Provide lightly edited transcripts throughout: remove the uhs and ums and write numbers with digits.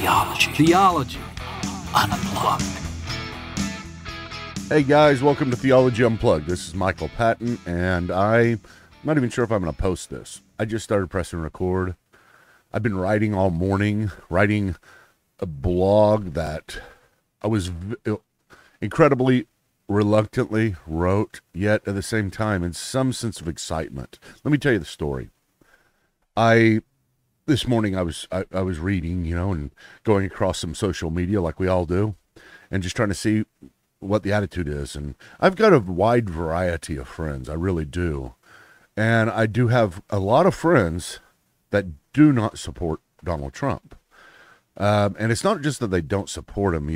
Theology. Unplugged. Hey guys, welcome to Theology Unplugged. This is Michael Patton, and I'm not even sure if I'm going to post this. I just started pressing record. I've been writing all morning, writing a blog that I was incredibly reluctantly wrote, yet at the same time in some sense of excitement. Let me tell you the story. This morning I was reading, and going across some social media like we all do, and just trying to see what the attitude is. And I've got a wide variety of friends, I really do. And I do have a lot of friends that do not support Donald Trump. And it's not just that they don't support him,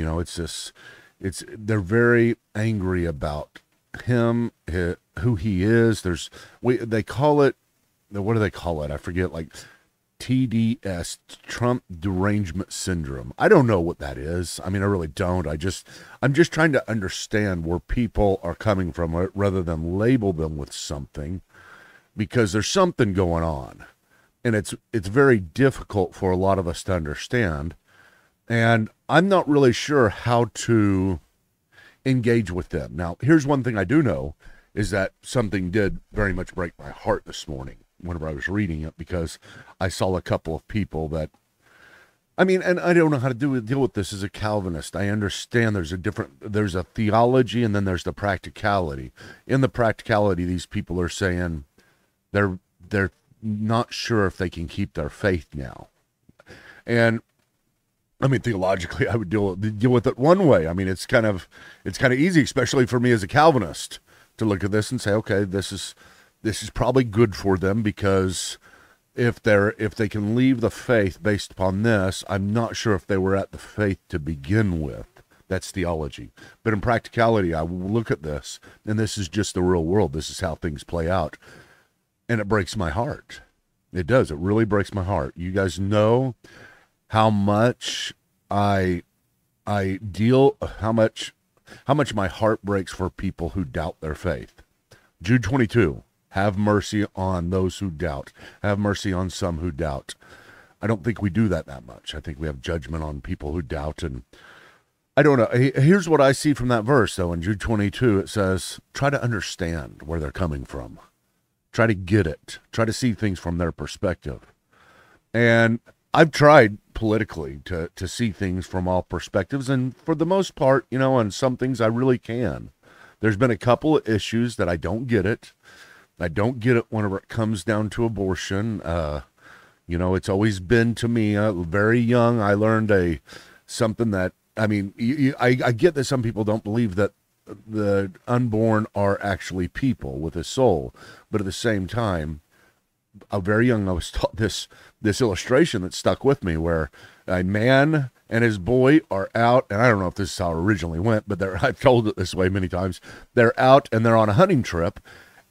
they're very angry about him, who he is. They call it, what do they call it? I forget, like TDS, Trump derangement syndrome. I don't know what that is. I mean, I really don't. I'm just trying to understand where people are coming from rather than label them with something, because there's something going on, and it's very difficult for a lot of us to understand. And I'm not really sure how to engage with them. Now, here's one thing I do know, is that something did very much break my heart this morning whenever I was reading it, because I saw a couple of people that, and I don't know how to deal with this as a Calvinist. I understand there's a theology, and then there's the practicality. In the practicality, these people are saying they're not sure if they can keep their faith now. And theologically, I would deal with it one way. It's kind of easy, especially for me as a Calvinist, to look at this and say, okay, this is probably good for them, because if they can leave the faith based upon this, I'm not sure if they were at the faith to begin with. That's theology. But in practicality, I look at this, and this is just the real world. This is how things play out. And it breaks my heart. It does. It really breaks my heart. You guys know how much how much my heart breaks for people who doubt their faith. Jude 22. Have mercy on those who doubt. Have mercy on some who doubt. I don't think we do that much. I think we have judgment on people who doubt. And I don't know. Here's what I see from that verse, though. In Jude 22, it says, try to understand where they're coming from. Try to get it. Try to see things from their perspective. And I've tried politically to see things from all perspectives. And for the most part, on some things I really can. There's been a couple of issues that I don't get it. I don't get it whenever it comes down to abortion. It's always been, to me, very young, I learned something that, I get that some people don't believe that the unborn are actually people with a soul. But at the same time, very young, I was taught this illustration that stuck with me, where a man and his boy are out, and I don't know if this is how it originally went, but I've told it this way many times. They're out and they're on a hunting trip.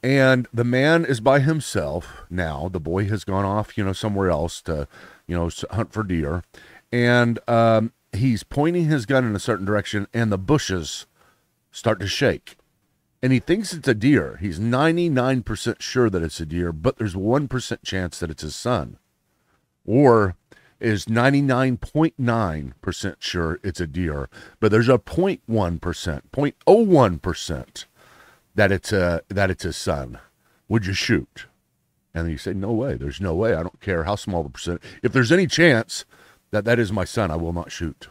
And the man is by himself now. The boy has gone off, somewhere else to, hunt for deer. And he's pointing his gun in a certain direction, and the bushes start to shake. And he thinks it's a deer. He's 99% sure that it's a deer, but there's 1% chance that it's his son. Or is 99.9% sure it's a deer, but there's a 0.1%, 0.01%. that it's his son. Would you shoot? And you say, no way. There's no way. I don't care how small the percent. If there's any chance that is my son, I will not shoot.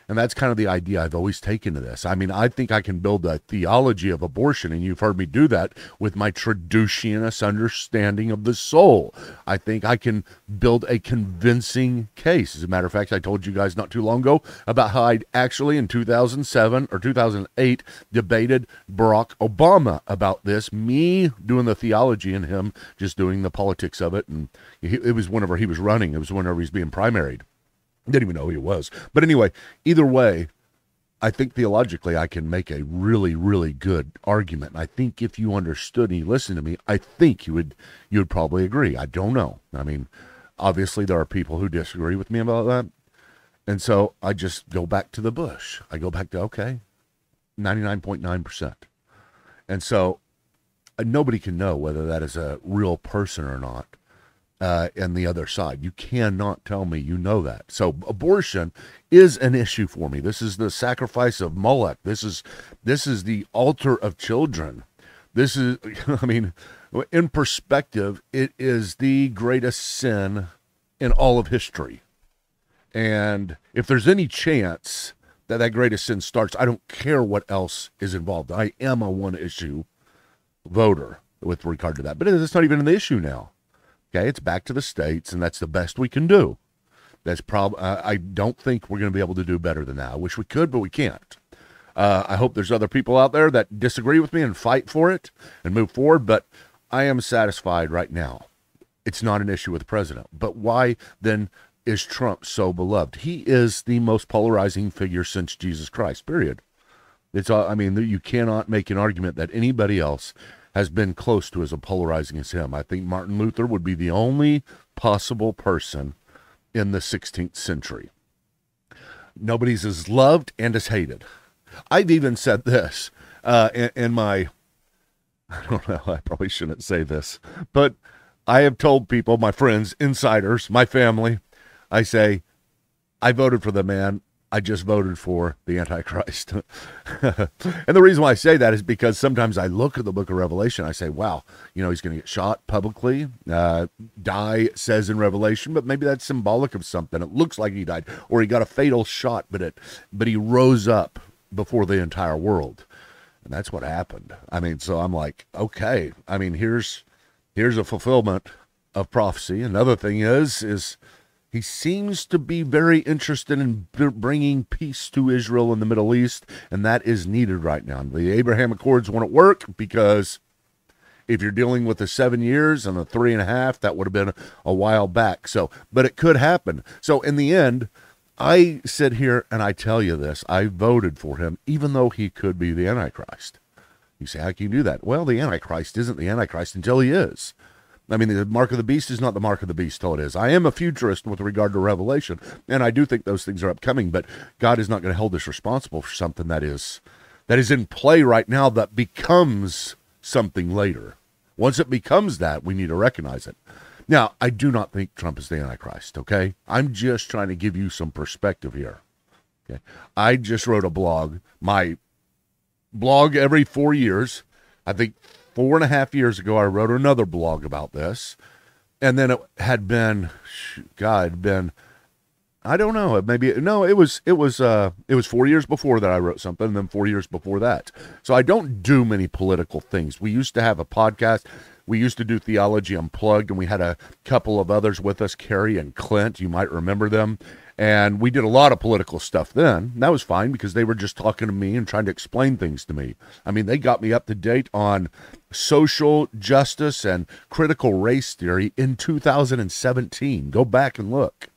And that's kind of the idea I've always taken to this. I think I can build a theology of abortion, and you've heard me do that with my traducianist understanding of the soul. I think I can build a convincing case. As a matter of fact, I told you guys not too long ago about how I actually in 2007 or 2008 debated Barack Obama about this, me doing the theology and him just doing the politics of it. And it was whenever he was running. It was whenever he was being primaried. Didn't even know who he was. But anyway, either way, I think theologically I can make a really, really good argument. And I think if you understood and you listened to me, I think you would probably agree. I don't know. Obviously there are people who disagree with me about that. And so I just go back to the bush. I go back to, okay, 99.9%. And so nobody can know whether that is a real person or not. and the other side. You cannot tell me you know that. So abortion is an issue for me. This is the sacrifice of Moloch. This is the altar of children. This is, I mean, in perspective, it is the greatest sin in all of history. And if there's any chance that that greatest sin starts, I don't care what else is involved. I am a one-issue voter with regard to that. But it's not even an issue now. Okay, it's back to the states, and that's the best we can do. That's I don't think we're going to be able to do better than that. I wish we could, but we can't. I hope there's other people out there that disagree with me and fight for it and move forward, but I am satisfied right now. It's not an issue with the president. But why then is Trump so beloved? He is the most polarizing figure since Jesus Christ, period. I mean, you cannot make an argument that anybody else has been close to as polarizing as him. I think Martin Luther would be the only possible person in the 16th century. Nobody's as loved and as hated. I've even said this in my, I don't know, I probably shouldn't say this, but I have told people, my friends, insiders, my family, I say, I voted for the man. I just voted for the Antichrist. And the reason why I say that is because sometimes I look at the book of Revelation, I say, wow, you know, he's going to get shot publicly, die, it says in Revelation, but maybe that's symbolic of something. It looks like he died, or he got a fatal shot, but he rose up before the entire world. And that's what happened. I mean, so I'm like, okay, I mean, here's a fulfillment of prophecy. Another thing is he seems to be very interested in bringing peace to Israel in the Middle East, and that is needed right now. The Abraham Accords won't work because if you're dealing with the 7 years and the 3.5, that would have been a while back. So, but it could happen. So in the end, I sit here and I tell you this, I voted for him, even though he could be the Antichrist. You say, how can you do that? Well, the Antichrist isn't the Antichrist until he is. I mean, the mark of the beast is not the mark of the beast till it is. I am a futurist with regard to Revelation, and I do think those things are upcoming, but God is not going to hold us responsible for something that is in play right now that becomes something later. Once it becomes that, we need to recognize it. Now, I do not think Trump is the Antichrist, okay? I'm just trying to give you some perspective here. Okay? I just wrote a blog. My blog every 4 years, I think 4.5 years ago, I wrote another blog about this. And then it had been, I don't know, it was 4 years before that I wrote something, and then 4 years before that. So I don't do many political things. We used to have a podcast. We used to do Theology Unplugged, and we had a couple of others with us, Carrie and Clint. You might remember them. And we did a lot of political stuff then. And that was fine because they were just talking to me and trying to explain things to me. I mean, they got me up to date on social justice and critical race theory in 2017. Go back and look.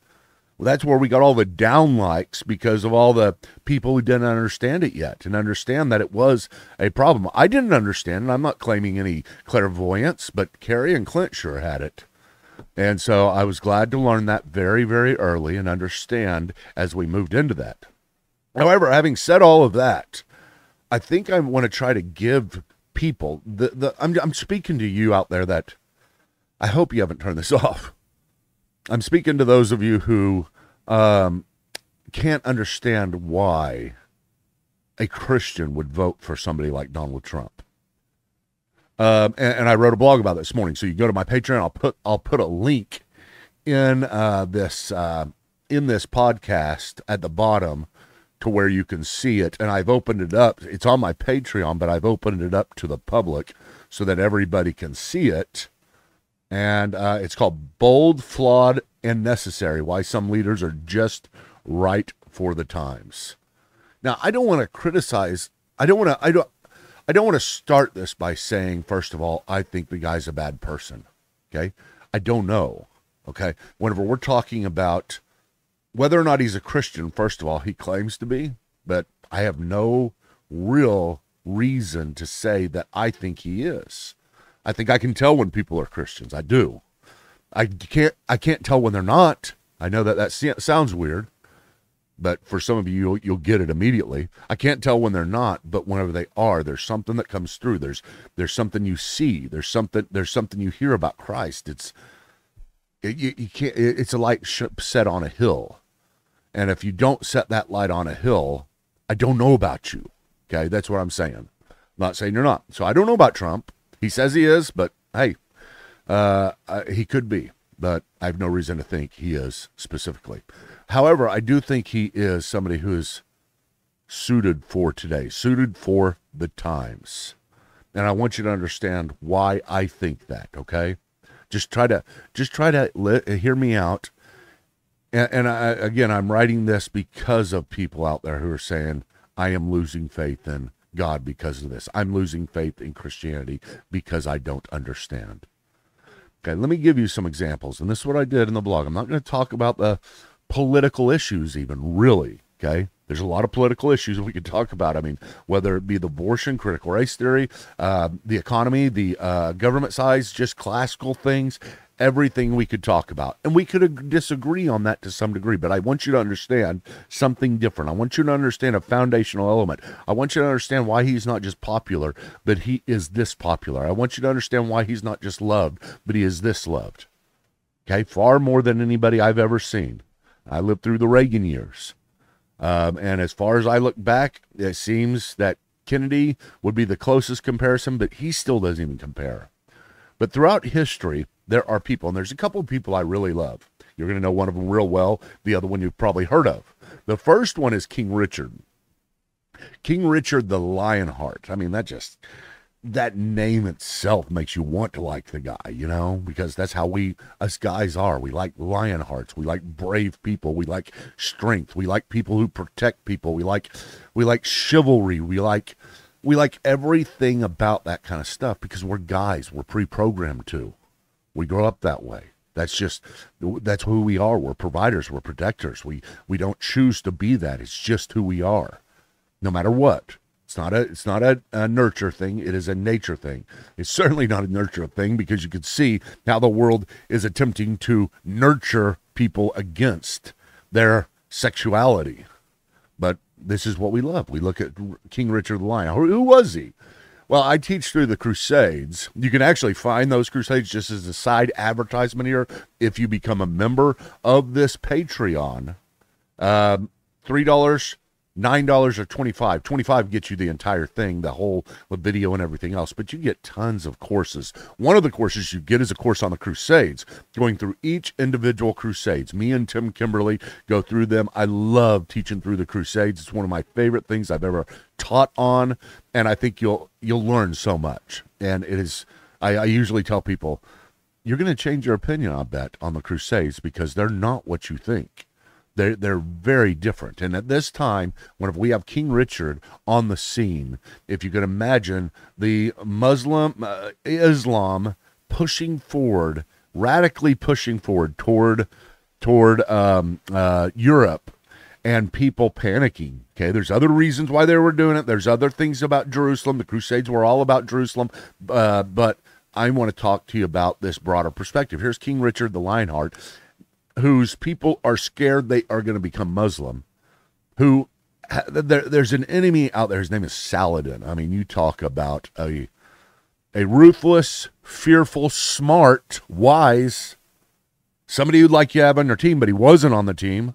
Well, that's where we got all the downlikes because of all the people who didn't understand it yet and understand that it was a problem. I didn't understand, and I'm not claiming any clairvoyance, but Carrie and Clint sure had it. And so I was glad to learn that very, very early and understand as we moved into that. However, having said all of that, I think I want to try to give people, I'm speaking to you out there that I hope you haven't turned this off. I'm speaking to those of you who can't understand why a Christian would vote for somebody like Donald Trump. And I wrote a blog about it this morning. So you go to my Patreon. I'll put a link in this podcast at the bottom to where you can see it. And I've opened it up. It's on my Patreon, but I've opened it up to the public so that everybody can see it. And it's called Bold, Flawed, and Necessary: Why Some Leaders Are Just Right for the Times. Now, I don't want to criticize. I don't want to start this by saying, first of all, I think the guy's a bad person. Okay? I don't know. Okay? Whenever we're talking about whether or not he's a Christian, first of all, he claims to be, but I have no real reason to say that I think he is. I think I can tell when people are Christians. I do. I can't tell when they're not. I know that sounds weird, but for some of you, you'll get it immediately. I can't tell when they're not, but whenever they are, there's something that comes through. There's something you see. There's something you hear about Christ. You can't. It's a light set on a hill, and if you don't set that light on a hill, I don't know about you. Okay, that's what I'm saying. I'm not saying you're not. So I don't know about Trump. He says he is, but hey, he could be. But I have no reason to think he is specifically. However, I do think he is somebody who is suited for today, suited for the times. And I want you to understand why I think that, okay? Just try to hear me out. And again, I'm writing this because of people out there who are saying, I am losing faith in God because of this. I'm losing faith in Christianity because I don't understand. Okay, let me give you some examples. And this is what I did in the blog. I'm not going to talk about the political issues even, really, okay? There's a lot of political issues we could talk about. I mean, whether it be the abortion, critical race theory, the economy, the government size, just classical things, everything we could talk about. And we could disagree on that to some degree, but I want you to understand something different. I want you to understand a foundational element. I want you to understand why he's not just popular, but he is this popular. I want you to understand why he's not just loved, but he is this loved. Okay, far more than anybody I've ever seen. I lived through the Reagan years. And as far as I look back, it seems that Kennedy would be the closest comparison, but he still doesn't even compare. But throughout history, there are people, and there's a couple of people I really love. You're going to know one of them real well. The other one you've probably heard of. The first one is King Richard. King Richard the Lionheart. I mean, that name itself makes you want to like the guy, you know, because that's how us guys are. We like lion hearts. We like brave people. We like strength. We like people who protect people. We like chivalry. We like everything about that kind of stuff because we're guys. We're pre-programmed to. We grow up that way. That's who we are. We're providers. We're protectors. We don't choose to be that. It's just who we are, no matter what. It's not a nurture thing. It is a nature thing. It's certainly not a nurture thing because you can see how the world is attempting to nurture people against their sexuality. But this is what we love. We look at King Richard the Lion. Who was he? Well, I teach through the Crusades. You can actually find those Crusades just as a side advertisement here if you become a member of this Patreon. $3, $9 or $25. $25 gets you the entire thing, the whole video and everything else, but you get tons of courses. One of the courses you get is a course on the Crusades, going through each individual Crusades. Me and Tim Kimberly go through them. I love teaching through the Crusades. It's one of my favorite things I've ever taught on, and I think you'll learn so much. And it is, I usually tell people, you're going to change your opinion, I bet, on the Crusades because they're not what you think. They're very different. And at this time, whenever we have King Richard on the scene, if you can imagine the Muslim Islam pushing forward, radically pushing forward toward Europe, and people panicking. Okay, there's other reasons why they were doing it. There's other things about Jerusalem. The Crusades were all about Jerusalem, but I want to talk to you about this broader perspective. Here's King Richard the Lionheart, whose people are scared they are going to become Muslim, there's an enemy out there. His name is Saladin. I mean, you talk about a ruthless, fearful, smart, wise, somebody who'd like you to have on your team, but he wasn't on the team.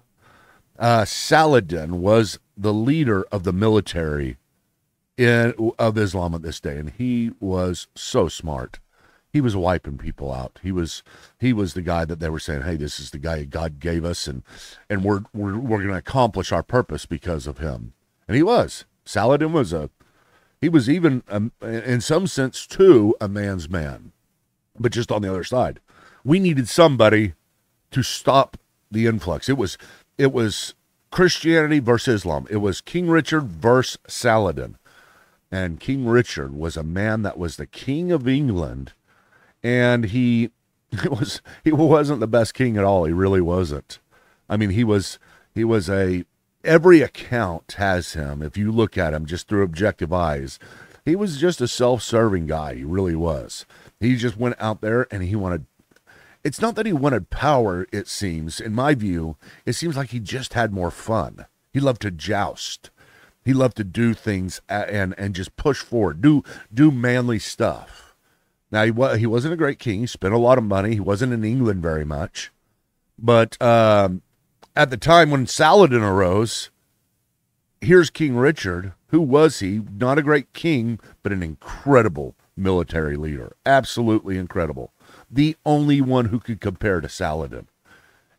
Saladin was the leader of the military of Islam at this day, and he was so smart. He was wiping people out. He was the guy that they were saying, "Hey, this is the guy God gave us, and we're going to accomplish our purpose because of him." And he was. Saladin was he was even in some sense too a man's man, but just on the other side. We needed somebody to stop the influx. It was Christianity versus Islam. It was King Richard versus Saladin, and King Richard was a man that was the king of England. And he wasn't the best king at all. He really wasn't. I mean, he was every account has him. If you look at him just through objective eyes, he was just a self-serving guy. He really was. He just went out there and it's not that he wanted power, it seems. In my view, it seems like he just had more fun. He loved to joust. He loved to do things and just push forward, do manly stuff. Now, he wasn't a great king. He spent a lot of money. He wasn't in England very much. But at the time when Saladin arose, here's King Richard. Who was he? Not a great king, but an incredible military leader. Absolutely incredible. The only one who could compare to Saladin.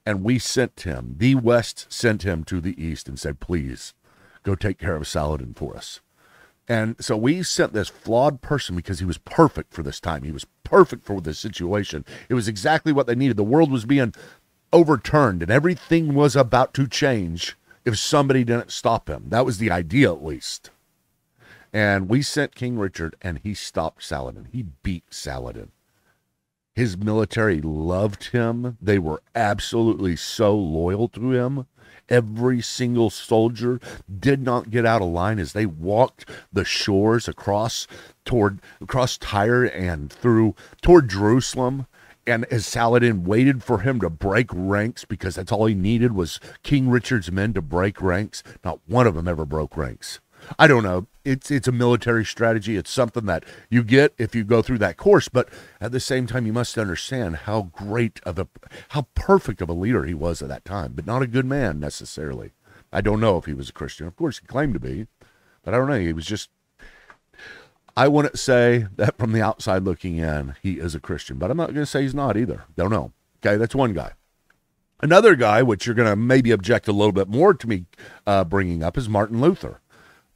And we sent him, the West sent him to the East and said, please, go take care of Saladin for us. And so we sent this flawed person because he was perfect for this time. He was perfect for this situation. It was exactly what they needed. The world was being overturned and everything was about to change if somebody didn't stop him. That was the idea, at least. And we sent King Richard, and he stopped Saladin. He beat Saladin. His military loved him. They were absolutely so loyal to him. Every single soldier did not get out of line as they walked the shores across Tyre and through toward Jerusalem. And as Saladin waited for him to break ranks, because that's all he needed was King Richard's men to break ranks, not one of them ever broke ranks. I don't know. It's a military strategy. It's something that you get if you go through that course. But at the same time, you must understand how perfect of a leader he was at that time, but not a good man necessarily. I don't know if he was a Christian. Of course, he claimed to be, but I don't know. He was just, I wouldn't say that from the outside looking in, he is a Christian, but I'm not going to say he's not either. Don't know. Okay, that's one guy. Another guy, which you're going to maybe object a little bit more to me bringing up, is Martin Luther.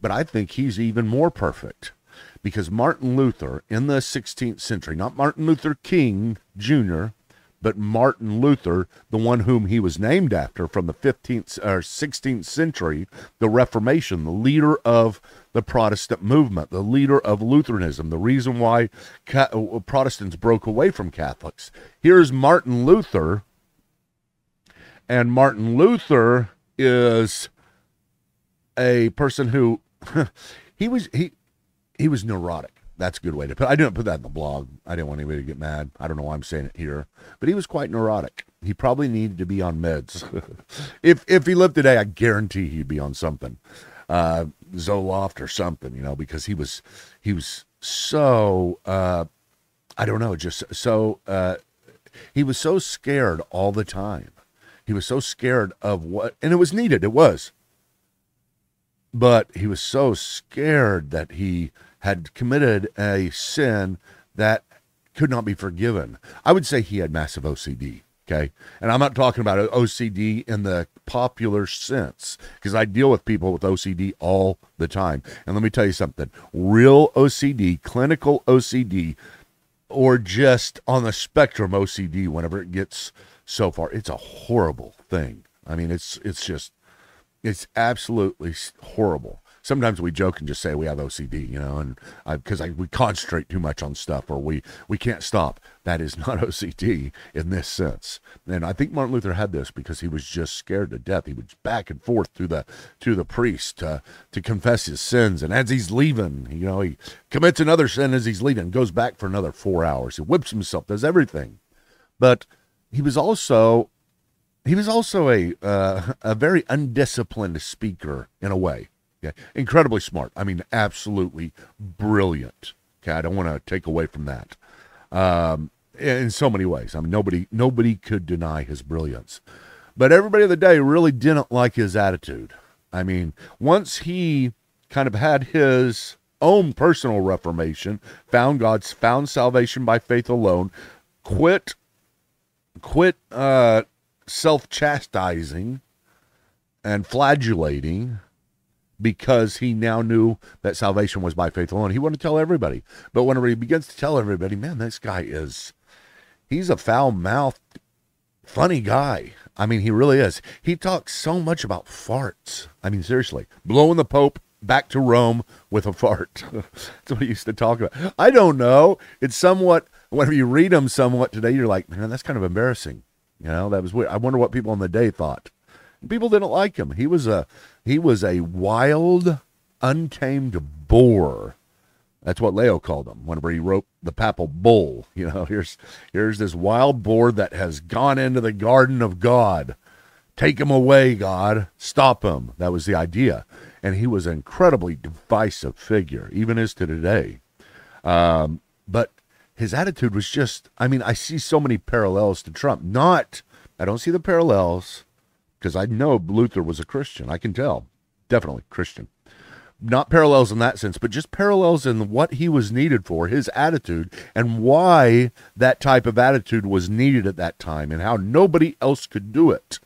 But I think he's even more perfect, because Martin Luther in the 16th century, not Martin Luther King Jr., but Martin Luther, the one whom he was named after from the 15th or 16th century, the Reformation, the leader of the Protestant movement, the leader of Lutheranism, the reason why Protestants broke away from Catholics. Here's Martin Luther, and Martin Luther is a person who he was neurotic. That's a good way to put it. I didn't put that in the blog. I didn't want anybody to get mad. I don't know why I'm saying it here, but he was quite neurotic. He probably needed to be on meds. If he lived today, I guarantee he'd be on something, Zoloft or something, because he was so I don't know, just so he was so scared all the time. He was so scared of what, and it was needed. It was. But he was so scared that he had committed a sin that could not be forgiven. I would say he had massive OCD, okay? And I'm not talking about OCD in the popular sense, because I deal with people with OCD all the time. And let me tell you something. Real OCD, clinical OCD, or just on the spectrum OCD, whenever it gets so far, it's a horrible thing. I mean, it's absolutely horrible. Sometimes we joke and just say we have OCD, and because we concentrate too much on stuff, or we can't stop. That is not OCD in this sense. And I think Martin Luther had this because he was just scared to death. He was back and forth to the priest to confess his sins. And as he's leaving, he commits another sin as he's leaving, goes back for another 4 hours. He whips himself, does everything. But he was also a very undisciplined speaker in a way. Okay? Incredibly smart. I mean, absolutely brilliant. Okay, I don't want to take away from that. In so many ways. I mean, nobody could deny his brilliance. But everybody of the day really didn't like his attitude. I mean, once he kind of had his own personal reformation, found salvation by faith alone, quit self-chastising and flagellating, because he now knew that salvation was by faith alone. He wanted to tell everybody. But whenever he begins to tell everybody, man, this guy he's a foul-mouthed, funny guy. I mean, he really is. He talks so much about farts. I mean, seriously, blowing the Pope back to Rome with a fart. That's what he used to talk about. I don't know. It's somewhat, whenever you read him somewhat today, you're like, man, that's kind of embarrassing. That was weird. I wonder what people in the day thought. People didn't like him. He was a wild, untamed boar. That's what Leo called him whenever he wrote the papal bull. Here's this wild boar that has gone into the garden of God. Take him away, God. Stop him. That was the idea. And he was an incredibly divisive figure, even is to today. But his attitude was just, I mean, I see so many parallels to Trump. I don't see the parallels because I know Luther was a Christian. I can tell. Definitely Christian. Not parallels in that sense, but just parallels in what he was needed for, his attitude, and why that type of attitude was needed at that time, and how nobody else could do it.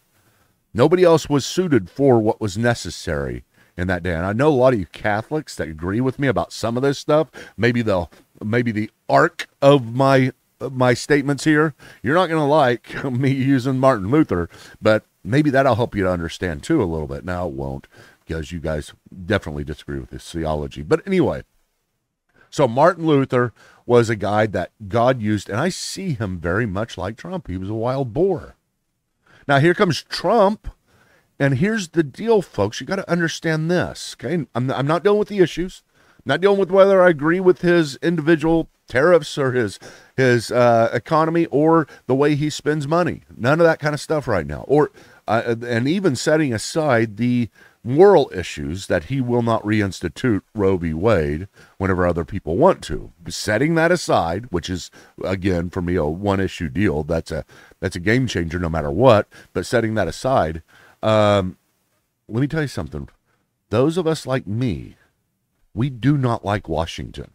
Nobody else was suited for what was necessary in that day. And I know a lot of you Catholics that agree with me about some of this stuff. Maybe the arc of my statements here, you're not going to like me using Martin Luther, but maybe that'll help you to understand too a little bit. Now it won't, because you guys definitely disagree with this theology. But anyway, so Martin Luther was a guy that God used, and I see him very much like Trump. He was a wild boar. Now here comes Trump, and here's the deal, folks. You got to understand this, okay? I'm not dealing with the issues. I'm not dealing with whether I agree with his individual tariffs or his economy or the way he spends money. None of that kind of stuff right now. Or and even setting aside the moral issues that he will not reinstitute Roe v. Wade whenever other people want to. Setting that aside, which is, again, for me, a one-issue deal. That's a game changer no matter what. But setting that aside, let me tell you something. Those of us like me, we do not like Washington.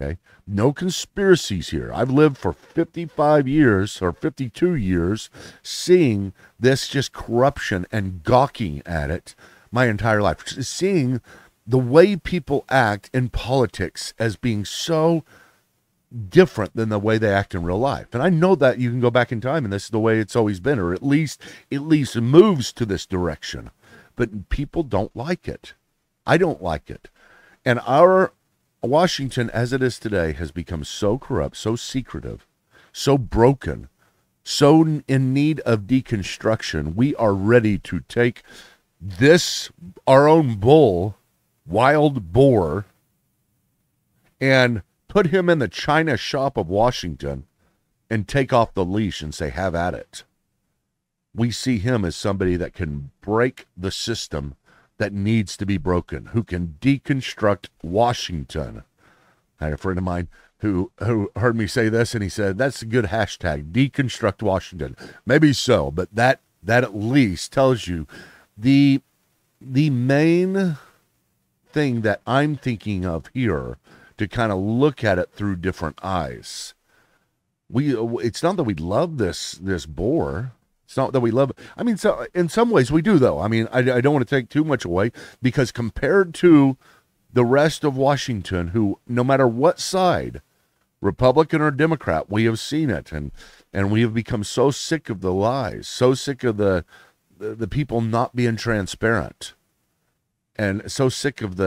Okay? No conspiracies here. I've lived for 55 years or 52 years seeing this just corruption and gawking at it my entire life. Seeing the way people act in politics as being so different than the way they act in real life. And I know that you can go back in time and this is the way it's always been, or at least moves to this direction. But people don't like it. I don't like it. And our Washington, as it is today, has become so corrupt, so secretive, so broken, so in need of deconstruction. We are ready to take this, our own bull, wild boar, and put him in the china shop of Washington and take off the leash and say, have at it. We see him as somebody that can break the system that needs to be broken, who can deconstruct Washington. I had a friend of mine who heard me say this, and he said, that's a good hashtag, deconstruct Washington. Maybe so, but that at least tells you the main thing that I'm thinking of here to kind of look at it through different eyes. It's not that we love this boar. It's not that we love it. I mean, so in some ways we do, though. I mean, I don't want to take too much away, because compared to the rest of Washington, who, no matter what side, Republican or Democrat, we have seen it, and we have become so sick of the lies, so sick of the people not being transparent, and so sick of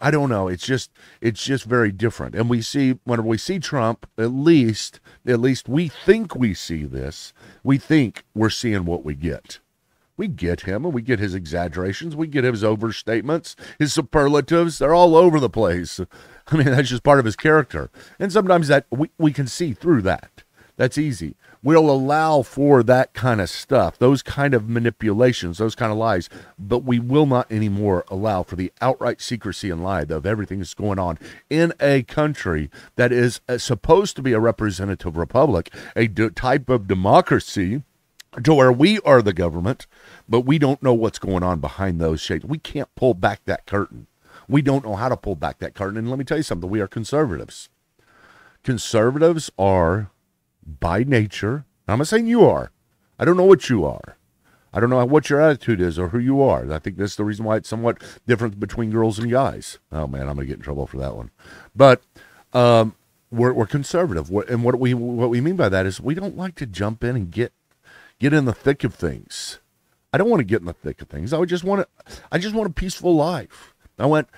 I don't know. It's just very different. And we see, whenever we see Trump, at least we think we see this. We think we're seeing what we get. We get him, and we get his exaggerations. We get his overstatements, his superlatives. They're all over the place. I mean, that's just part of his character. And sometimes that we can see through that. That's easy. We'll allow for that kind of stuff, those kind of manipulations, those kind of lies, but we will not anymore allow for the outright secrecy and lie of everything that's going on in a country that is supposed to be a representative republic, a type of democracy, to where we are the government, but we don't know what's going on behind those shades. We can't pull back that curtain. We don't know how to pull back that curtain. And let me tell you something, we are conservatives. Conservatives are, by nature, I'm not saying you are. I don't know what you are. I don't know what your attitude is or who you are. I think that's the reason why it's somewhat different between girls and guys. Oh man, I'm going to get in trouble for that one. But we're conservative, and what we mean by that is we don't like to jump in and get in the thick of things. I don't want to get in the thick of things. I just want a peaceful life. I want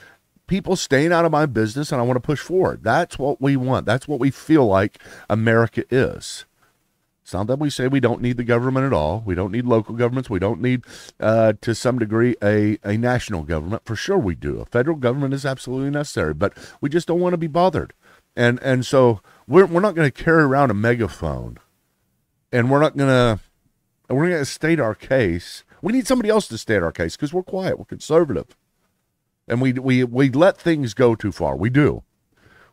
people staying out of my business, and I want to push forward. That's what we want. That's what we feel like America is. It's not that we say we don't need the government at all. We don't need local governments. We don't need, to some degree, a national government. For sure we do. A federal government is absolutely necessary, but we just don't want to be bothered. And so we're not going to carry around a megaphone, and we're going to state our case. We need somebody else to state our case because we're quiet. We're conservative. And we let things go too far. We do.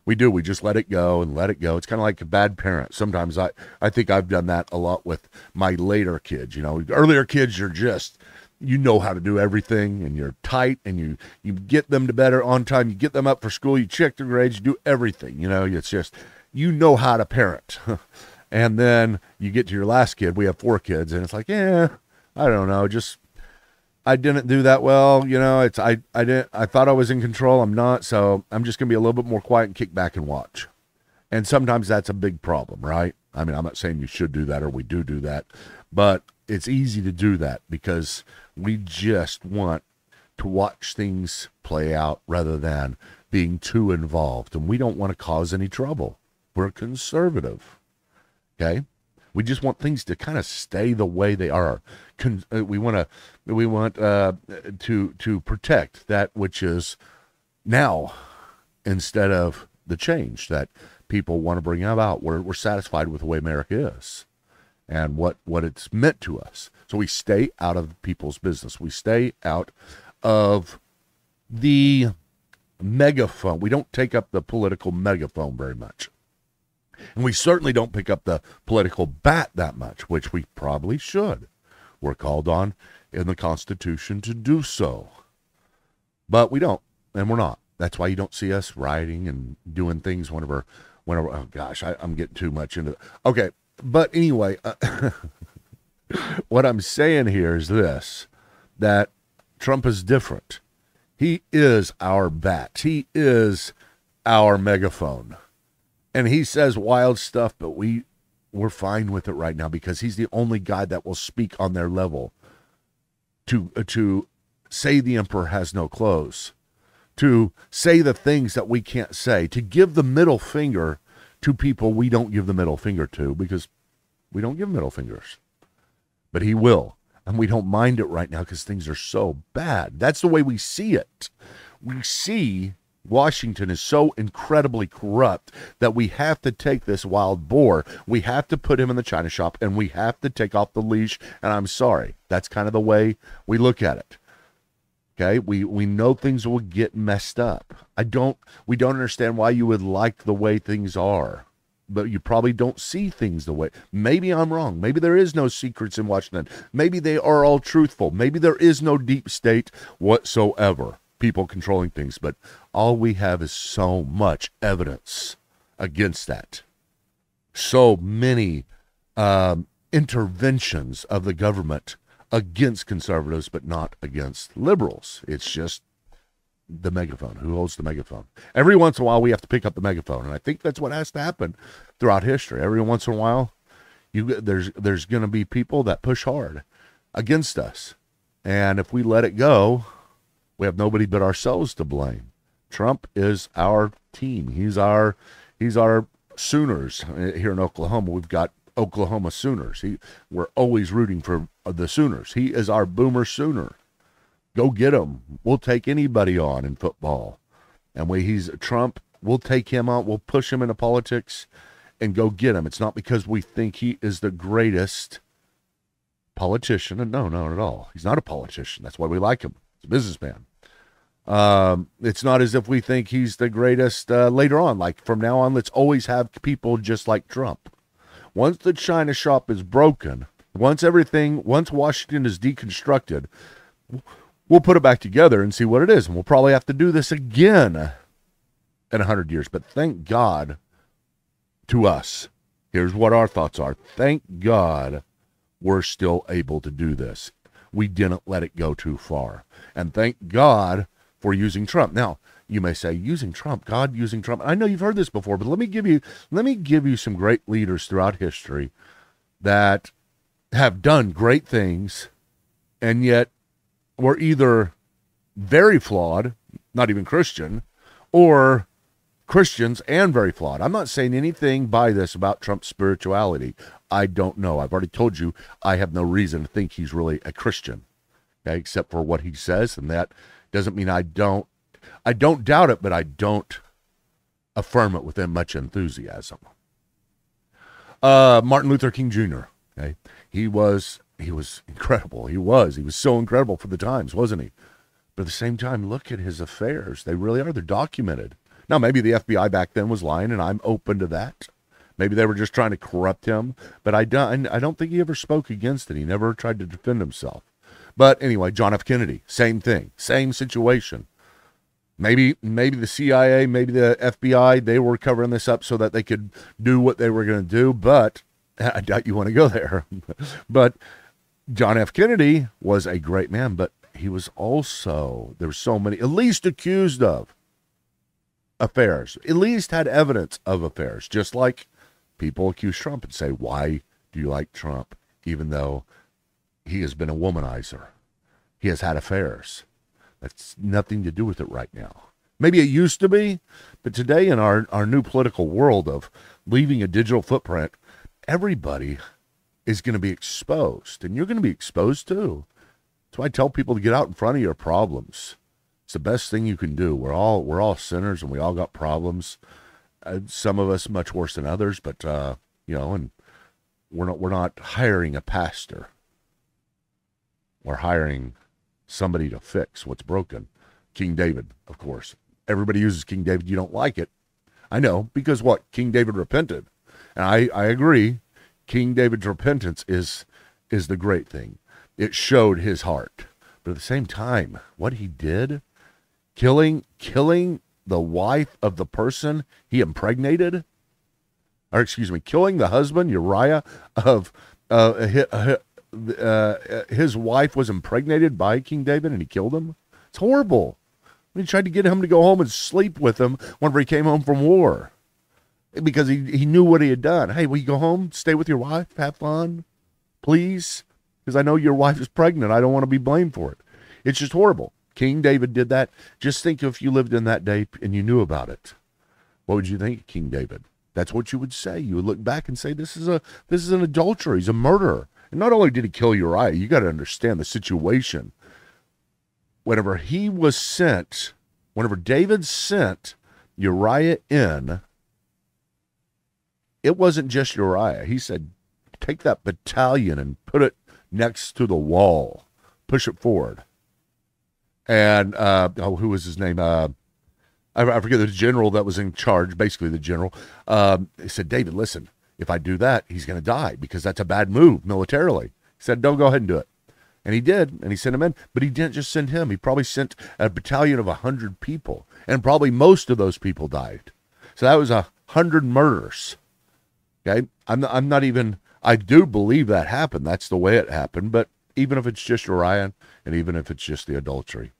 We do. We just let it go and let it go. It's kind of like a bad parent. Sometimes I think I've done that a lot with my later kids. You know, earlier kids, you're just, you know how to do everything, and you're tight, and you get them to bed on time. You get them up for school. You check their grades. You do everything. You know, it's just, you know how to parent. And then you get to your last kid. We have 4 kids, and it's like, yeah, I don't know. Just, I didn't do that well. You know, it's, I thought I was in control. I'm not. So I'm just going to be a little bit more quiet and kick back and watch. And sometimes that's a big problem, right? I mean, I'm not saying you should do that or we do that, but it's easy to do that because we just want to watch things play out rather than being too involved. And we don't want to cause any trouble. We're conservative. Okay? We just want things to kind of stay the way they are. We want to protect that which is now instead of the change that people want to bring about. We're satisfied with the way America is and what it's meant to us. So we stay out of people's business. We stay out of the megaphone. We don't take up the political megaphone very much. And we certainly don't pick up the political bat that much, which we probably should. We're called on in the Constitution to do so. But we don't, and we're not. That's why you don't see us rioting and doing things whenever oh gosh, I'm getting too much into it. Okay, but anyway, what I'm saying here is this, that Trump is different. He is our bat. He is our megaphone. And he says wild stuff, but we're fine with it right now because he's the only guy that will speak on their level to say the emperor has no clothes, to say the things that we can't say, to give the middle finger to people we don't give the middle finger to because we don't give middle fingers. But he will, and we don't mind it right now because things are so bad. That's the way we see it. We see Washington is so incredibly corrupt that we have to take this wild boar. We have to put him in the china shop, and we have to take off the leash. And I'm sorry, that's kind of the way we look at it. Okay, we know things will get messed up. We don't understand why you would like the way things are, but you probably don't see things the way. Maybe I'm wrong. Maybe there is no secrets in Washington. Maybe they are all truthful. Maybe there is no deep state whatsoever. People controlling things, but all we have is so much evidence against that. So many interventions of the government against conservatives, but not against liberals. It's just the megaphone. Who holds the megaphone? Every once in a while, we have to pick up the megaphone, and I think that's what has to happen throughout history. Every once in a while, there's going to be people that push hard against us, and if we let it go, we have nobody but ourselves to blame. Trump is our team. He's our Sooners here in Oklahoma. We've got Oklahoma Sooners. We're always rooting for the Sooners. He is our Boomer Sooner. Go get him. We'll take anybody on in football. And when he's Trump, we'll take him out. We'll push him into politics and go get him. It's not because we think he is the greatest politician. And no, not at all. He's not a politician. That's why we like him. He's a businessman. It's not as if we think he's the greatest later on. Like from now on, let's always have people just like Trump. Once the China shop is broken, once Washington is deconstructed, we'll put it back together and see what it is. And we'll probably have to do this again in 100 years. But thank God to us. Here's what our thoughts are. Thank God we're still able to do this. We didn't let it go too far. And thank God for using Trump. Now, you may say, using Trump, God using Trump. I know you've heard this before, but let me give you some great leaders throughout history that have done great things and yet were either very flawed, not even Christian, or Christians and very flawed. I'm not saying anything by this about Trump's spirituality. I don't know. I've already told you I have no reason to think he's really a Christian, okay, except for what he says, and that doesn't mean I don't doubt it, but I don't affirm it with much enthusiasm. Martin Luther King Jr., okay, he was incredible. He was so incredible for the times, wasn't he? But at the same time, look at his affairs. They really are. They're documented. Now, maybe the FBI back then was lying, and I'm open to that. Maybe they were just trying to corrupt him, but I don't think he ever spoke against it. He never tried to defend himself. But anyway, John F. Kennedy, same thing, same situation. Maybe the CIA, maybe the FBI, they were covering this up so that they could do what they were going to do, but I doubt you want to go there. But John F. Kennedy was a great man, but he was also, there were so many, at least accused of affairs, at least had evidence of affairs, just like people accuse Trump and say, why do you like Trump? Even though he has been a womanizer. He has had affairs. That's nothing to do with it right now. Maybe it used to be, but today in our new political world of leaving a digital footprint, everybody is going to be exposed, and you're going to be exposed too. That's why I tell people to get out in front of your problems. It's the best thing you can do. We're all sinners, and we all got problems. Some of us much worse than others, but and we're not hiring a pastor. We're hiring somebody to fix what's broken. King David, of course. Everybody uses King David. You don't like it. I know, because what? King David repented. And I agree. King David's repentance is the great thing. It showed his heart. But at the same time, what he did, killing the wife of the person he impregnated, killing the husband, Uriah, of his wife was impregnated by King David, and he killed him. It's horrible. He tried to get him to go home and sleep with him whenever he came home from war, because he knew what he had done. Hey, will you go home, stay with your wife, have fun, please? Because I know your wife is pregnant. I don't want to be blamed for it. It's just horrible. King David did that. Just think if you lived in that day and you knew about it. What would you think of King David? That's what you would say. You would look back and say, this is an adulterer. He's a murderer. And not only did he kill Uriah, you got to understand the situation. Whenever David sent Uriah in, it wasn't just Uriah. He said, take that battalion and put it next to the wall. Push it forward. And, who was his name? I forget the general that was in charge, basically the general. He said, David, listen. If I do that, he's going to die, because that's a bad move militarily. He said, don't go ahead and do it. And he did, and he sent him in. But he didn't just send him. He probably sent a battalion of 100 people, and probably most of those people died. So that was 100 murders. Okay? I'm not even, I do believe that happened. That's the way it happened. But even if it's just Uriah, and even if it's just the adultery.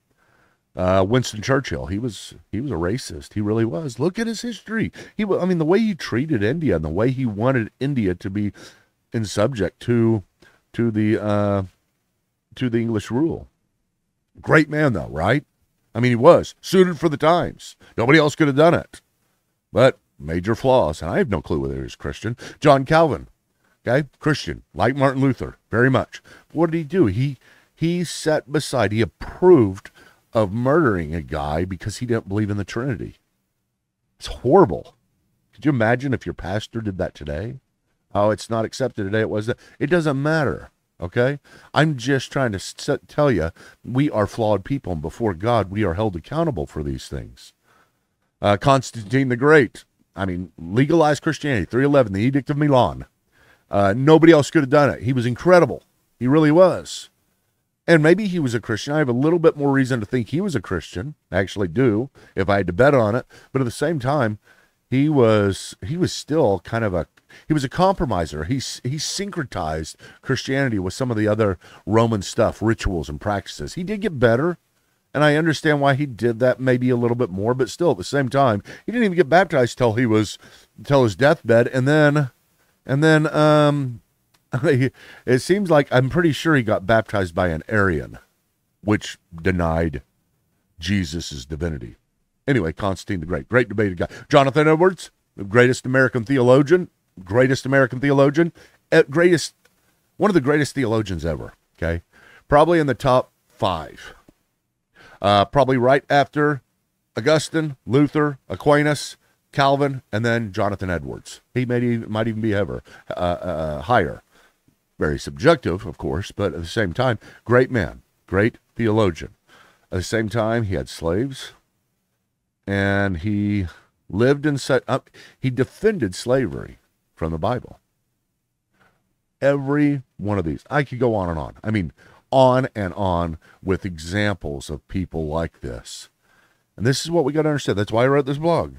Winston Churchill, he was a racist. He really was. Look at his history. The way he treated India and the way he wanted India to be in subject to the English rule. Great man, though, right? He was suited for the times. Nobody else could have done it. But major flaws, and I have no clue whether he was Christian. John Calvin, okay, Christian, like Martin Luther, very much. What did he do? He sat beside, he approved of murdering a guy because he didn't believe in the Trinity. It's horrible. Could you imagine if your pastor did that today? Oh, it's not accepted today. It doesn't matter. Okay? I'm just trying to tell you, we are flawed people, and before God, we are held accountable for these things. Constantine the Great, legalized Christianity, 311, the Edict of Milan. Nobody else could have done it. He was incredible. He really was. And maybe he was a Christian. I have a little bit more reason to think he was a Christian. I actually do, if I had to bet on it. But at the same time, he was still kind of he was a compromiser. He syncretized Christianity with some of the other Roman stuff, rituals and practices. He did get better, and I understand why he did that maybe a little bit more, but still at the same time, he didn't even get baptized till his deathbed, and then it seems like, I'm pretty sure he got baptized by an Arian, which denied Jesus' divinity. Anyway, Constantine the Great debated guy. Jonathan Edwards, the greatest American theologian, one of the greatest theologians ever, okay? Probably in the top 5. Probably right after Augustine, Luther, Aquinas, Calvin, and then Jonathan Edwards. He might even be higher. Very subjective, of course, but at the same time, great man, great theologian. At the same time, he had slaves, and he lived and set up. He defended slavery from the Bible. Every one of these. I could go on and on. I mean, on and on with examples of people like this. And this is what we got to understand. That's why I wrote this blog.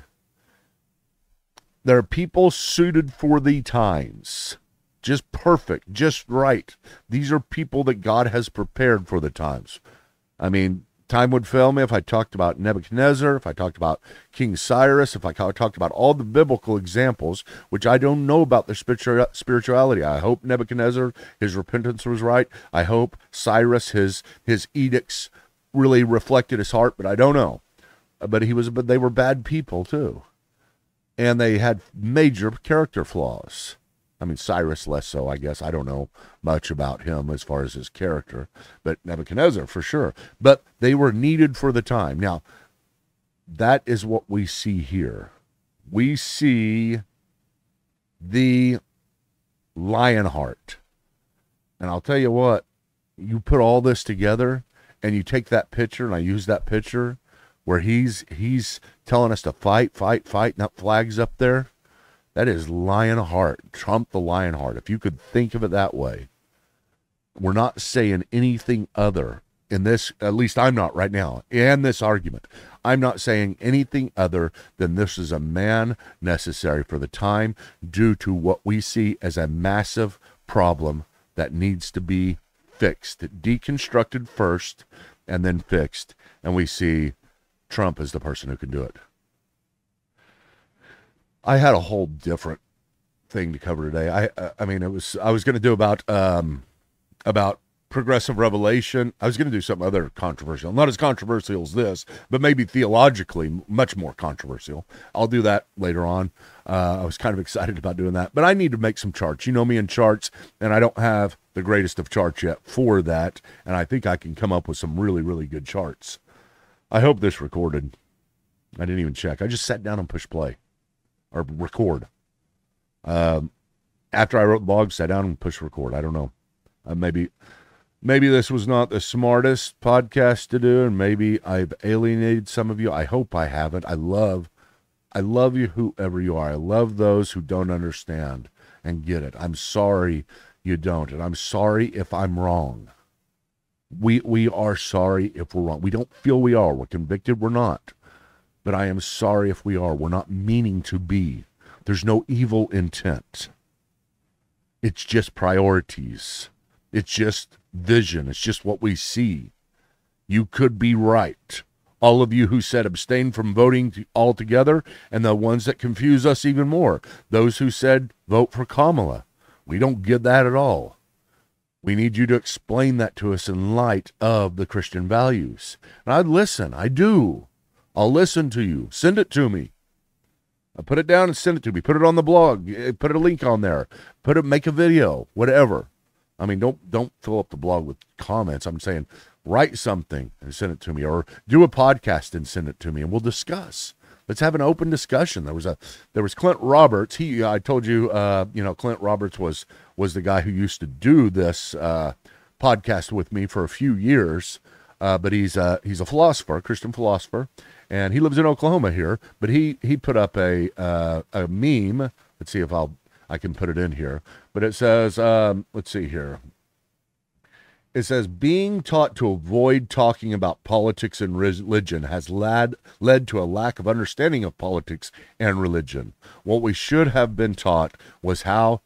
There are people suited for the times. Just perfect, just right. These are people that God has prepared for the times. I mean, time would fail me if I talked about Nebuchadnezzar, if I talked about King Cyrus, if I talked about all the biblical examples, which I don't know about their spirituality. I hope Nebuchadnezzar, his repentance was right. I hope Cyrus, his edicts really reflected his heart, but I don't know. But they were bad people too. And they had major character flaws. I mean, Cyrus less so, I guess. I don't know much about him as far as his character, but Nebuchadnezzar for sure. But they were needed for the time. Now, that is what we see here. We see the Lionheart. And I'll tell you what, you put all this together and you take that picture, and I use that picture where he's telling us to fight, and that flag's up there. That is Lionheart, Trump the Lionheart, if you could think of it that way. We're not saying anything other in this, at least I'm not right now, in this argument. I'm not saying anything other than this is a man necessary for the time due to what we see as a massive problem that needs to be fixed, deconstructed first and then fixed. And we see Trump is the person who can do it. I had a whole different thing to cover today. I mean, I was going to do about progressive revelation. I was going to do something other controversial, not as controversial as this, but maybe theologically much more controversial. I'll do that later on. I was kind of excited about doing that, but I need to make some charts. You know me in charts, and I don't have the greatest of charts yet for that, and I think I can come up with some really, really good charts. I hope this recorded. I didn't even check. I just sat down and pushed play or record. After I wrote the blog, sat down and pushed record. I don't know. Maybe this was not the smartest podcast to do, and maybe I've alienated some of you. I hope I haven't. I love you, whoever you are. I love those who don't understand and get it. I'm sorry you don't, and I'm sorry if I'm wrong. We are sorry if we're wrong. We don't feel we are. We're convicted we're not. But I am sorry if we are. We're not meaning to be. There's no evil intent. It's just priorities. It's just vision. It's just what we see. You could be right. All of you who said abstain from voting altogether, and the ones that confuse us even more. Those who said vote for Kamala. We don't get that at all. We need you to explain that to us in light of the Christian values. And I'd listen. I do. I'll listen to you. Send it to me. I'll put it down and send it to me. Put it on the blog. Put a link on there. Make a video. Whatever. I mean, don't fill up the blog with comments. I'm saying write something and send it to me, or do a podcast and send it to me, and we'll discuss. Let's have an open discussion. There was Clint Roberts. I told you, Clint Roberts was the guy who used to do this podcast with me for a few years. But he's a philosopher, a Christian philosopher, and he lives in Oklahoma here. But he put up a meme. Let's see if I can put it in here. But it says, let's see here. It says, being taught to avoid talking about politics and religion has led to a lack of understanding of politics and religion. What we should have been taught was how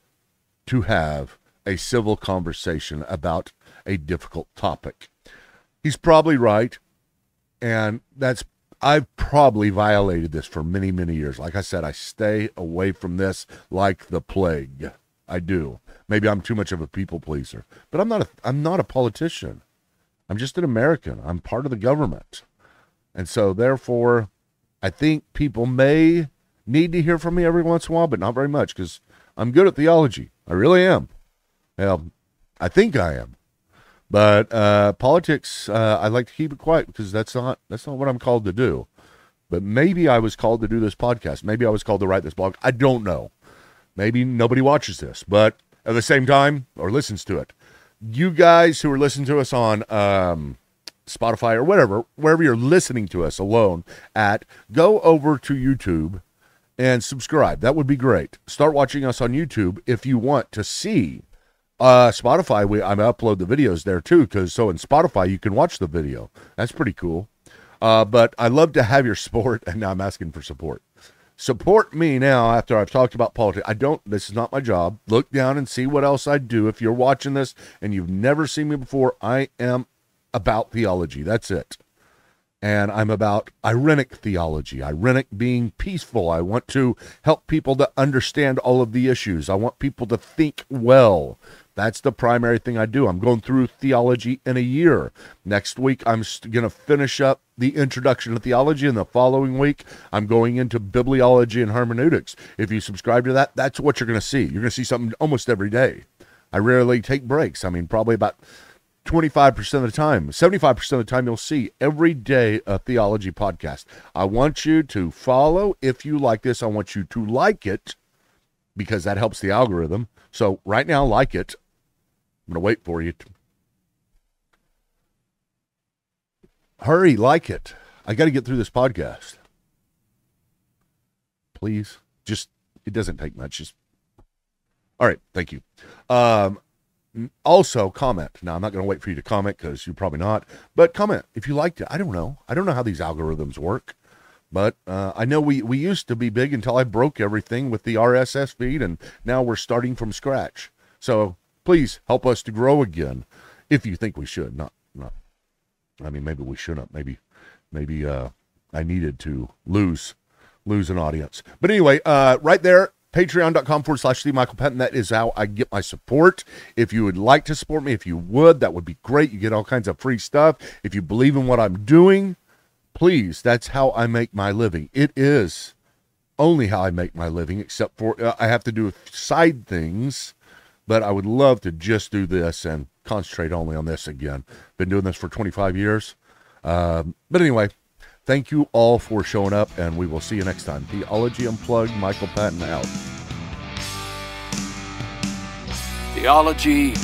to have a civil conversation about a difficult topic. He's probably right, and I've probably violated this for many, many years. Like I said, I stay away from this like the plague. I do. Maybe I'm too much of a people pleaser, but I'm not a politician. I'm just an American. I'm part of the government. And so therefore, I think people may need to hear from me every once in a while, but not very much, because I'm good at theology. I really am. Well, I think I am. But politics, I like to keep it quiet, because that's not what I'm called to do. But maybe I was called to do this podcast. Maybe I was called to write this blog. I don't know. Maybe nobody watches this, but at the same time, or listens to it. You guys who are listening to us on Spotify or whatever, wherever you're listening to us alone at, go over to YouTube and subscribe. That would be great. Start watching us on YouTube if you want to see. Spotify, I upload the videos there too, because so in Spotify you can watch the video. That's pretty cool. But I love to have your support, and now I'm asking for support. Support me now after I've talked about politics. This is not my job. Look down and see what else I do. If you're watching this and you've never seen me before, I am about theology. That's it. And I'm about irenic theology, irenic being peaceful. I want to help people to understand all of the issues. I want people to think well. That's the primary thing I do. I'm going through theology in a year. Next week, I'm going to finish up the introduction to theology, and the following week, I'm going into bibliology and hermeneutics. If you subscribe to that, that's what you're going to see. You're going to see something almost every day. I rarely take breaks. I mean, probably about 25% of the time, 75% of the time, you'll see every day a theology podcast. I want you to follow. If you like this, I want you to like it, because that helps the algorithm. So right now, like it. I'm going to wait for you. Hurry, like it. I got to get through this podcast. Please. It doesn't take much. All right. Thank you. Also, comment. Now, I'm not going to wait for you to comment, because you're probably not. But comment if you liked it. I don't know. I don't know how these algorithms work. But I know we used to be big until I broke everything with the RSS feed, and now we're starting from scratch. So please help us to grow again, if you think we should. Not. I mean, maybe we shouldn't. Maybe I needed to lose an audience. But anyway, right there, patreon.com/Steve Michael Patton. That is how I get my support. If you would like to support me, if you would, that would be great. You get all kinds of free stuff. If you believe in what I'm doing, please, that's how I make my living. It is only how I make my living, except for I have to do side things, but I would love to just do this and concentrate only on this again. Been doing this for 25 years. But anyway, thank you all for showing up, and we will see you next time. Theology Unplugged, Michael Patton out. Theology